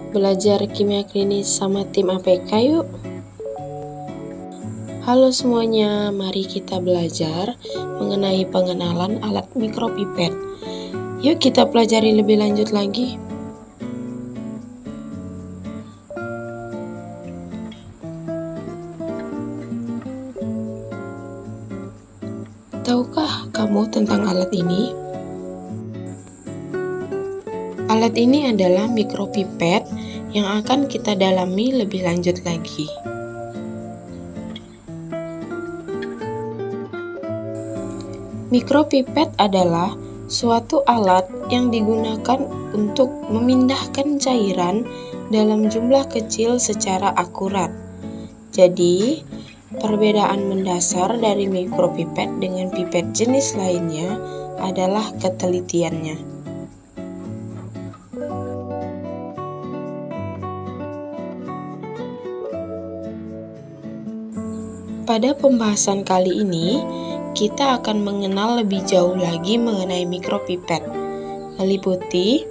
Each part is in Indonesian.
Belajar kimia klinis sama tim APK yuk. Halo semuanya, mari kita belajar mengenai pengenalan alat mikropipet. Yuk kita pelajari lebih lanjut lagi. Tahukah kamu tentang alat ini? Alat ini adalah mikropipet yang akan kita dalami lebih lanjut lagi. Mikropipet adalah suatu alat yang digunakan untuk memindahkan cairan dalam jumlah kecil secara akurat. Jadi, perbedaan mendasar dari mikropipet dengan pipet jenis lainnya adalah ketelitiannya. Pada pembahasan kali ini, kita akan mengenal lebih jauh lagi mengenai mikropipet, meliputi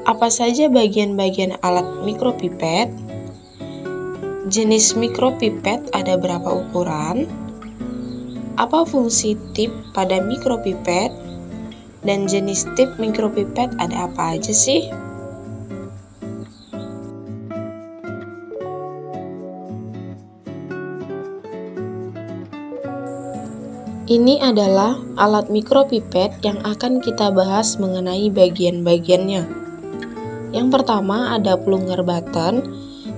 apa saja bagian-bagian alat mikropipet, jenis mikropipet ada berapa ukuran, apa fungsi tip pada mikropipet, dan jenis tip mikropipet ada apa aja sih? Ini adalah alat mikropipet yang akan kita bahas mengenai bagian-bagiannya. Yang pertama ada plunger button.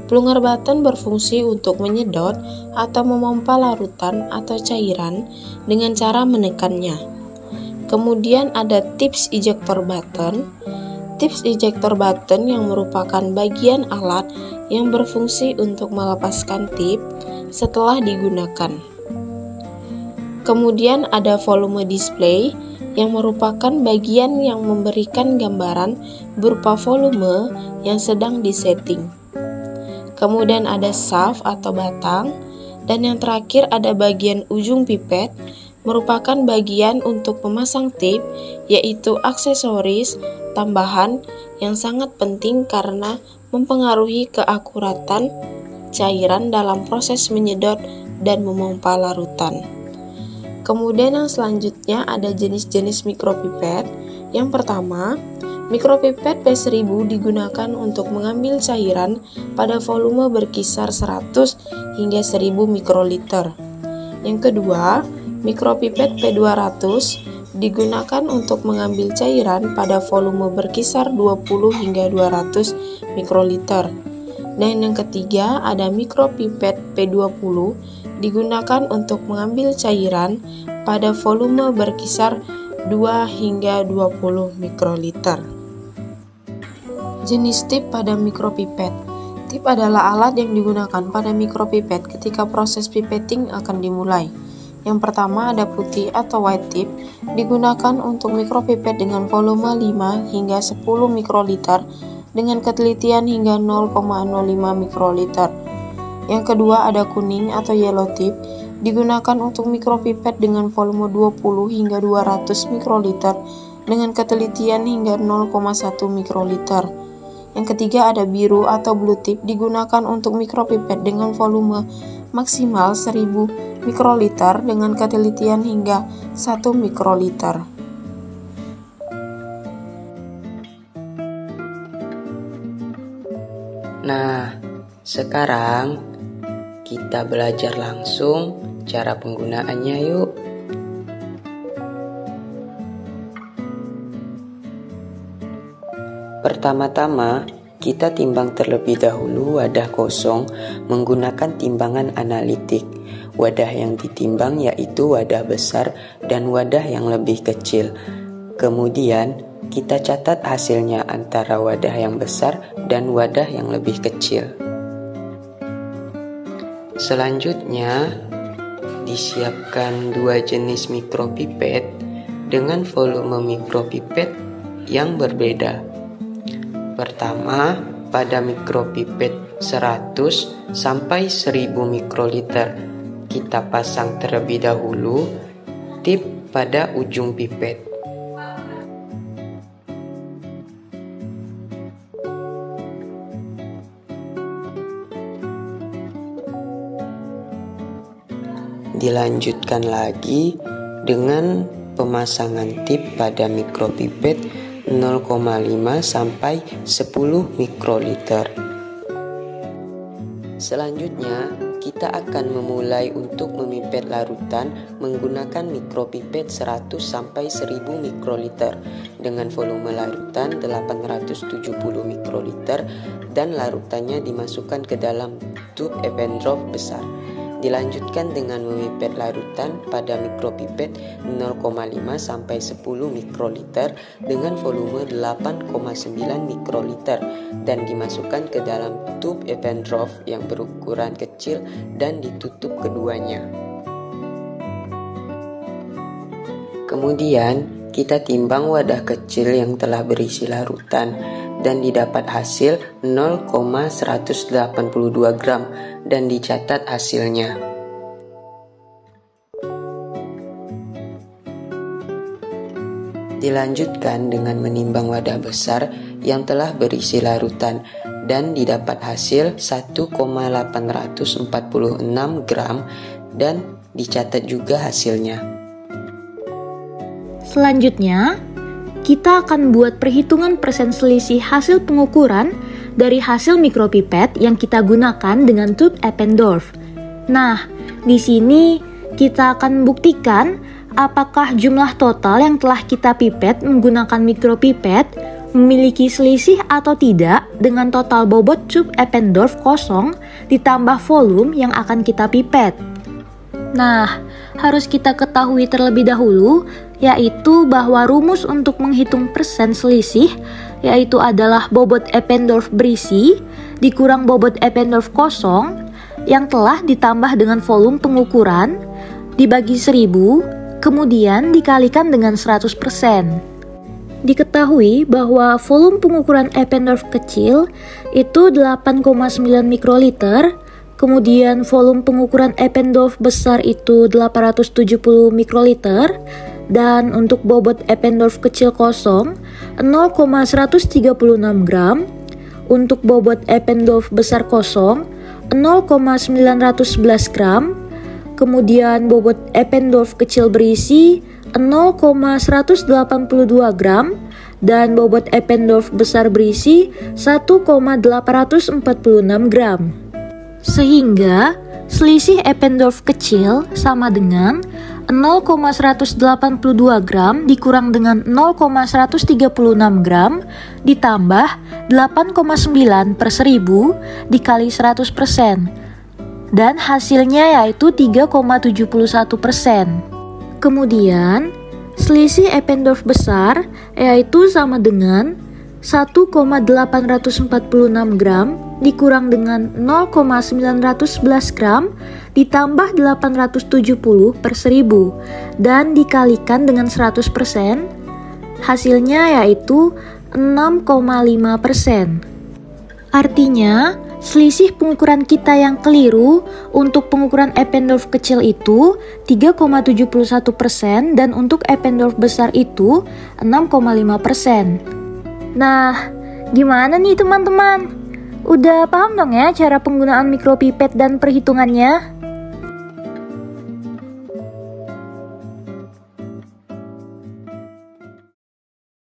Plunger button berfungsi untuk menyedot atau memompa larutan atau cairan dengan cara menekannya. Kemudian ada tips ejector button. Tips ejector button yang merupakan bagian alat yang berfungsi untuk melepaskan tip setelah digunakan. Kemudian ada volume display yang merupakan bagian yang memberikan gambaran berupa volume yang sedang disetting. Kemudian ada shaft atau batang, dan yang terakhir ada bagian ujung pipet, merupakan bagian untuk memasang tip, yaitu aksesoris tambahan yang sangat penting karena mempengaruhi keakuratan cairan dalam proses menyedot dan memompa larutan. Kemudian yang selanjutnya ada jenis-jenis mikropipet. Yang pertama, mikropipet P1000 digunakan untuk mengambil cairan pada volume berkisar 100 hingga 1000 mikroliter. Yang kedua, mikropipet P200 digunakan untuk mengambil cairan pada volume berkisar 20 hingga 200 mikroliter. Dan yang ketiga, ada mikropipet P20 digunakan untuk mengambil cairan pada volume berkisar 2 hingga 20 mikroliter. Jenis tip pada mikropipet. Tip adalah alat yang digunakan pada mikropipet ketika proses pipetting akan dimulai. Yang pertama ada putih atau white tip, digunakan untuk mikropipet dengan volume 5 hingga 10 mikroliter dengan ketelitian hingga 0,05 mikroliter. Yang kedua ada kuning atau yellow tip, digunakan untuk mikropipet dengan volume 20 hingga 200 mikroliter dengan ketelitian hingga 0,1 mikroliter. Yang ketiga ada biru atau blue tip, digunakan untuk mikropipet dengan volume maksimal 1000 mikroliter dengan ketelitian hingga 1 mikroliter. Nah, sekarang kita belajar langsung cara penggunaannya yuk. Pertama-tama, kita timbang terlebih dahulu wadah kosong menggunakan timbangan analitik. Wadah yang ditimbang yaitu wadah besar dan wadah yang lebih kecil. Kemudian, kita catat hasilnya antara wadah yang besar dan wadah yang lebih kecil. Selanjutnya, disiapkan dua jenis mikropipet dengan volume mikropipet yang berbeda. Pertama, pada mikropipet 100 sampai 1000 mikroliter, kita pasang terlebih dahulu tip pada ujung pipet. Dilanjutkan lagi dengan pemasangan tip pada mikropipet 0,5 sampai 10 mikroliter. Selanjutnya, kita akan memulai untuk memipet larutan menggunakan mikropipet 100 sampai 1000 mikroliter dengan volume larutan 870 mikroliter dan larutannya dimasukkan ke dalam tube Eppendorf besar. Dilanjutkan dengan memipet larutan pada mikropipet 0,5 sampai 10 mikroliter dengan volume 8,9 mikroliter dan dimasukkan ke dalam tube Eppendorf yang berukuran kecil dan ditutup keduanya. Kemudian kita timbang wadah kecil yang telah berisi larutan dan didapat hasil 0,182 gram dan dicatat hasilnya. Dilanjutkan dengan menimbang wadah besar yang telah berisi larutan dan didapat hasil 1,846 gram dan dicatat juga hasilnya. Selanjutnya, kita akan buat perhitungan persen selisih hasil pengukuran dari hasil mikropipet yang kita gunakan dengan tube Eppendorf. Nah, di sini kita akan buktikan apakah jumlah total yang telah kita pipet menggunakan mikropipet memiliki selisih atau tidak dengan total bobot tube Eppendorf kosong ditambah volume yang akan kita pipet. Nah, harus kita ketahui terlebih dahulu, yaitu bahwa rumus untuk menghitung persen selisih yaitu adalah bobot Eppendorf berisi dikurang bobot Eppendorf kosong yang telah ditambah dengan volume pengukuran dibagi 1000 kemudian dikalikan dengan 100%. Diketahui bahwa volume pengukuran Eppendorf kecil itu 8,9 mikroliter, kemudian volume pengukuran Eppendorf besar itu 870 mikroliter, dan untuk bobot Eppendorf kecil kosong 0,136 gram, untuk bobot Eppendorf besar kosong 0,911 gram, kemudian bobot Eppendorf kecil berisi 0,182 gram, dan bobot Eppendorf besar berisi 1,846 gram. Sehingga selisih Eppendorf kecil sama dengan 0,182 gram dikurang dengan 0,136 gram ditambah 8,9 per 1000 dikali 100%. Dan hasilnya yaitu 3,71%. Kemudian selisih Eppendorf besar yaitu sama dengan 1,846 gram dikurang dengan 0,911 gram ditambah 870 per 1000 dan dikalikan dengan 100%, hasilnya yaitu 6,5%. Artinya, selisih pengukuran kita yang keliru untuk pengukuran Eppendorf kecil itu 3,71% dan untuk Eppendorf besar itu 6,5%. Nah, gimana nih teman-teman? Udah paham dong ya cara penggunaan mikropipet dan perhitungannya?